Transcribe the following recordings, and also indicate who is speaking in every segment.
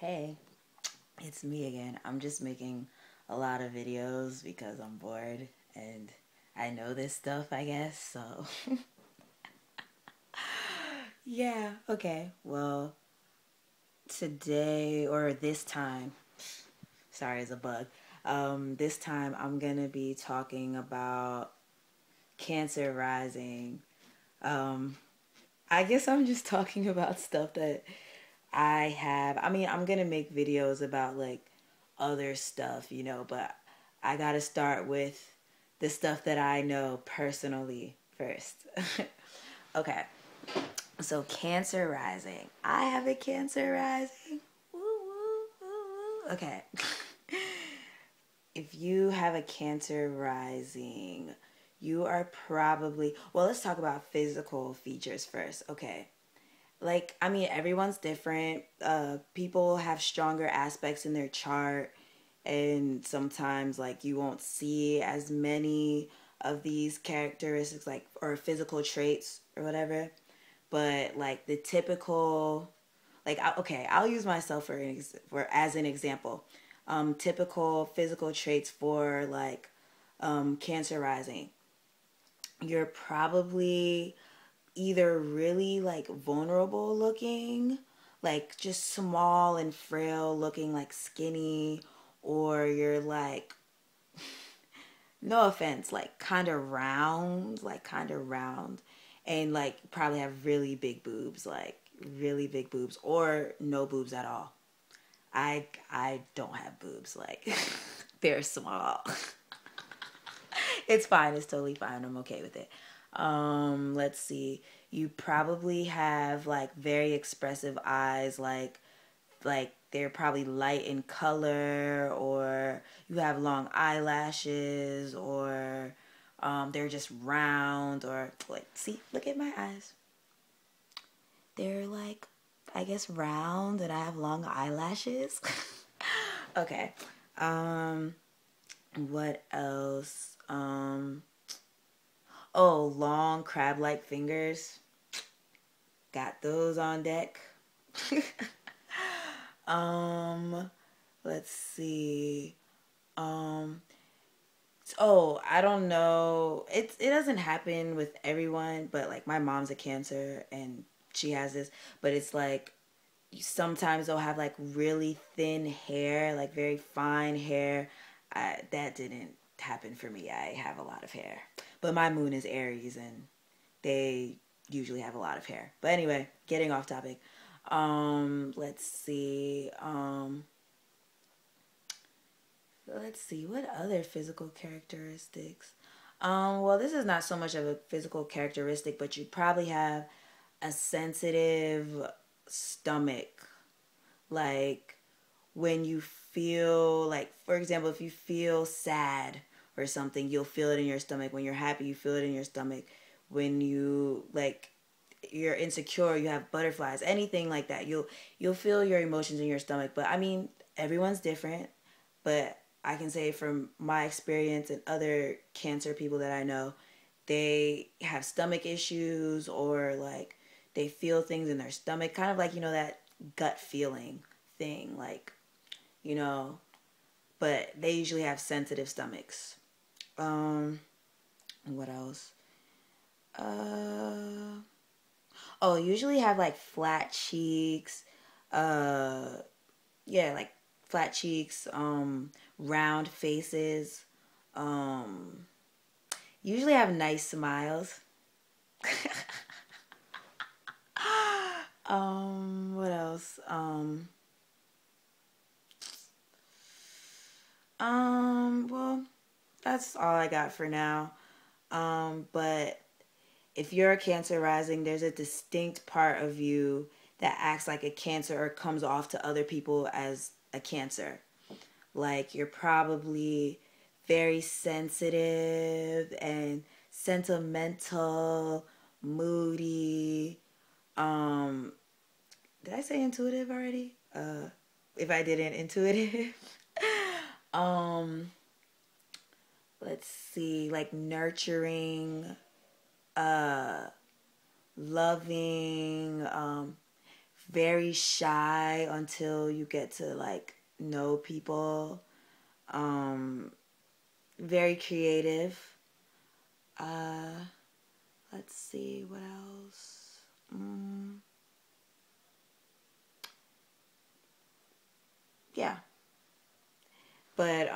Speaker 1: Hey, it's me again. I'm just making a lot of videos because I'm bored and I know this stuff, I guess. So, yeah, okay. Well, today or this time, sorry, it's a bug. This time I'm gonna be talking about Cancer rising. Um, I guess I'm just talking about stuff that I have. I mean, I'm gonna make videos about like other stuff, but I gotta start with the stuff that I know personally first. Okay, so Cancer rising. I have a Cancer rising. Woo, woo, woo, woo. Okay. If you have a Cancer rising, you are probably, well, let's talk about physical features first. Okay, like, I mean, everyone's different. People have stronger aspects in their chart, and sometimes like you won't see as many of these characteristics, like, or physical traits or whatever. But like the typical, like, okay, I'll use myself for as an example. Typical physical traits for like Cancer rising. You're probably either really like vulnerable looking, like just small and frail looking, like skinny, or you're like, no offense, like kind of round, and like probably have really big boobs, like really big boobs, or no boobs at all. I don't have boobs, like they're small. It's fine. It's totally fine. I'm okay with it. Let's see. You probably have like very expressive eyes, like they're probably light in color, or you have long eyelashes, or they're just round, or like, see, look at my eyes. They're like, I guess, round, and I have long eyelashes. Okay. Um, what else? Oh, long crab-like fingers. Got those on deck. um, let's see. Um, oh, I don't know. It doesn't happen with everyone, but like my mom's a Cancer and she has this, but it's like sometimes they'll have like really thin hair, like very fine hair. That didn't happen for me. I have a lot of hair, but my moon is Aries and they usually have a lot of hair. But anyway, getting off topic. Let's see. Let's see what other physical characteristics. Well, this is not so much of a physical characteristic, but you probably have a sensitive stomach. Like when you feel like, for example, if you feel sad or something, you'll feel it in your stomach. When you're happy, you feel it in your stomach. When you like you're insecure, you have butterflies, anything like that. You'll feel your emotions in your stomach. But I mean, everyone's different. But I can say from my experience and other Cancer people that I know, they have stomach issues, or like they feel things in their stomach, kind of like, that gut feeling thing, like, you know, but they usually have sensitive stomachs. Um, what else? Uh, oh, usually have like flat cheeks. Uh, yeah, like flat cheeks, round faces. Um, usually have nice smiles. What else? Well, that's all I got for now. But if you're a Cancer rising, there's a distinct part of you that acts like a Cancer or comes off to other people as a Cancer. Like you're probably very sensitive and sentimental, moody. Um, did I say intuitive already? If I didn't, intuitive. um, let's see, like nurturing, uh, loving, very shy until you get to like know people. Very creative. Uh, let's see what else. Yeah, but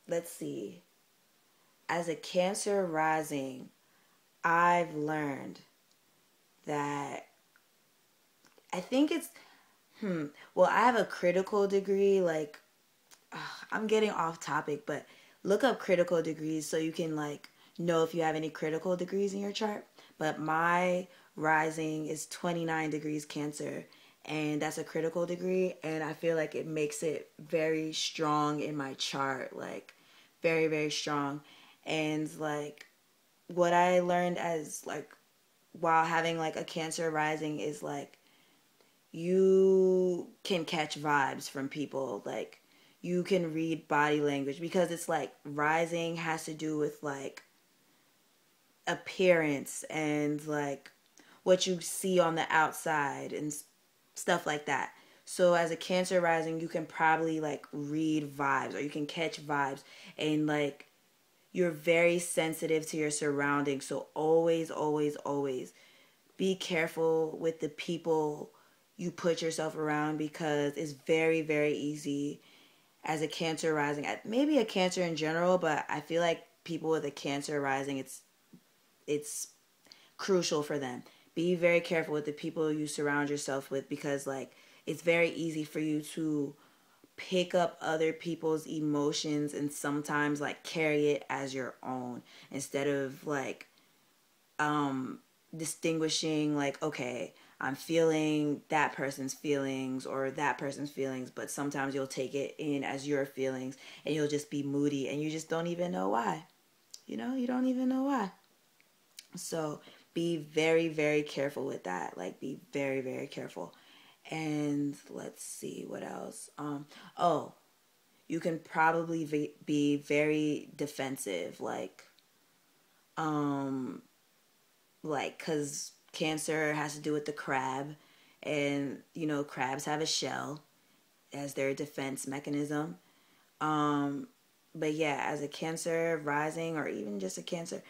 Speaker 1: let's see. As a Cancer rising, I've learned that I think it's well, I have a critical degree. Like, I'm getting off topic, but look up critical degrees so you can like know if you have any critical degrees in your chart. But my rising is 29 degrees Cancer, and that's a critical degree, and I feel like it makes it very strong in my chart, like very very strong. And like what I learned as like while having like a Cancer rising is like you can catch vibes from people, like you can read body language because it's like rising has to do with like appearance and like what you see on the outside and stuff like that. So as a Cancer rising, you can probably like read vibes or you can catch vibes, and like you're very sensitive to your surroundings. So always always always be careful with the people you put yourself around, because it's very very easy as a Cancer rising, maybe a Cancer in general, but I feel like people with a Cancer rising, it's crucial for them. Be very careful with the people you surround yourself with, because like it's very easy for you to pick up other people's emotions and sometimes like carry it as your own, instead of like distinguishing like, okay, I'm feeling that person's feelings or that person's feelings, but sometimes you'll take it in as your feelings and you'll just be moody and you just don't even know why. You don't even know why. So be very, very careful with that. Like, be very, very careful. And let's see what else. Oh, you can probably be very defensive, um, because Cancer has to do with the crab, and crabs have a shell as their defense mechanism. Um, but yeah, as a Cancer rising, or even just a Cancer,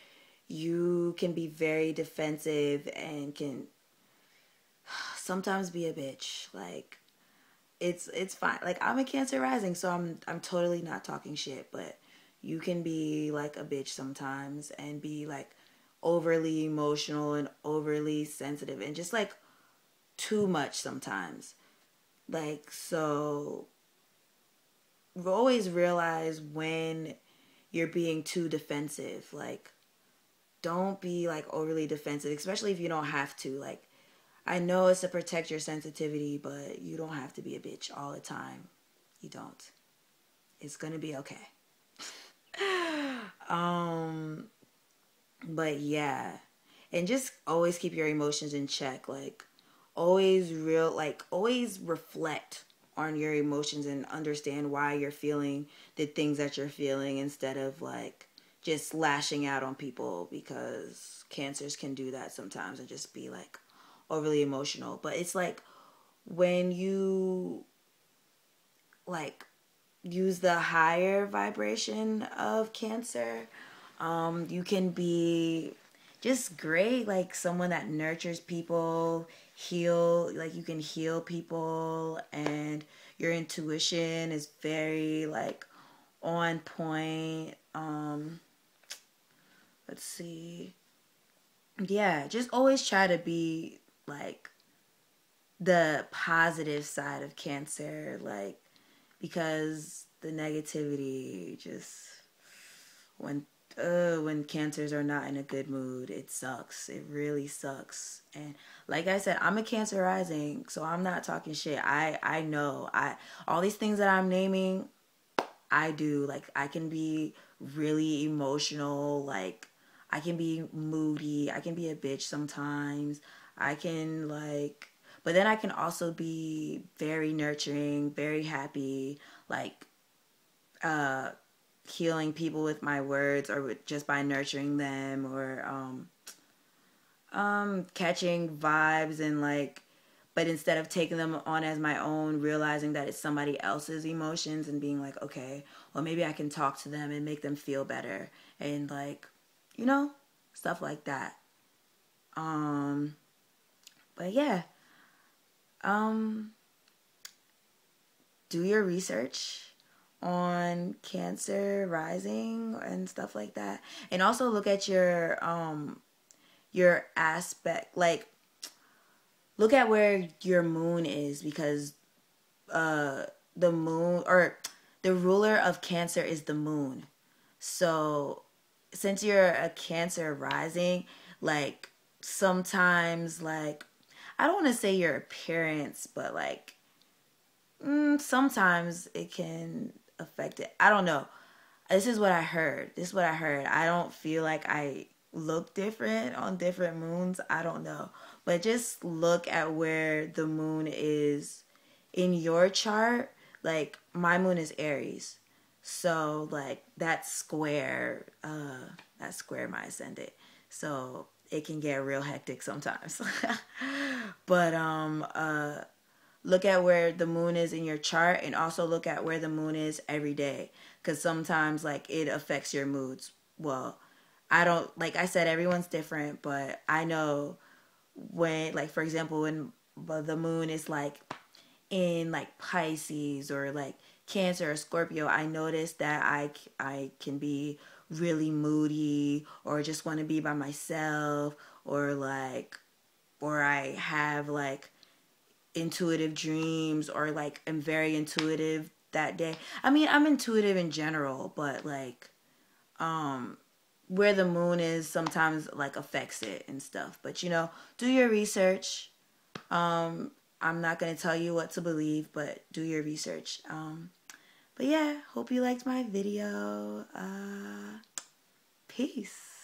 Speaker 1: you can be very defensive and can sometimes be a bitch. Like, it's fine. Like, I'm a Cancer rising, so I'm totally not talking shit, but you can be like a bitch sometimes and be like overly emotional and overly sensitive and just like too much sometimes. Like, so always realize when you're being too defensive. Like, don't be like overly defensive, especially if you don't have to. Like, I know it's to protect your sensitivity, but you don't have to be a bitch all the time. You don't. It's gonna be okay. um, but yeah, and just always keep your emotions in check. Like, always reflect on your emotions and understand why you're feeling the things that you're feeling, instead of like just lashing out on people, because Cancers can do that sometimes and just be like overly emotional. But it's like when you like use the higher vibration of Cancer, you can be just great, like someone that nurtures people, like you can heal people, and your intuition is very like on point. Let's see. Yeah, just always try to be like the positive side of Cancer, like, because the negativity just when when Cancers are not in a good mood, it sucks. It really sucks. And like I said, I'm a Cancer rising, so I'm not talking shit. I know all these things that I'm naming, I do. Like, I can be really emotional, like I can be moody, I can be a bitch sometimes. I can like but then I can also be very nurturing, very happy, like uh healing people with my words, or just by nurturing them, or catching vibes and like but instead of taking them on as my own, realizing that it's somebody else's emotions and being like, okay, well, maybe I can talk to them and make them feel better, and like, you know, stuff like that. But yeah, do your research on Cancer rising and stuff like that, and also look at your aspect, like look at where your moon is, because the moon, or the ruler of Cancer is the moon. So since you're a Cancer rising, like sometimes, like, I don't want to say your appearance, but like sometimes it can affect it. I don't know. This is what I heard. I don't feel like I look different on different moons. I don't know. But just look at where the moon is in your chart. Like, my moon is Aries. So like that's square my ascendant. So it can get real hectic sometimes. But look at where the moon is in your chart, and also look at where the moon is every day, because sometimes like it affects your moods. Well, I don't, like I said, everyone's different, but I know when, like, for example, when the moon is like in like Pisces or like Cancer or Scorpio, I notice that I can be really moody, or just want to be by myself, or like, or I have like intuitive dreams, or like I'm very intuitive that day. I mean, I'm intuitive in general, but like where the moon is sometimes like affects it and stuff. But you know, do your research. I'm not going to tell you what to believe, but do your research. But yeah, hope you liked my video. Peace.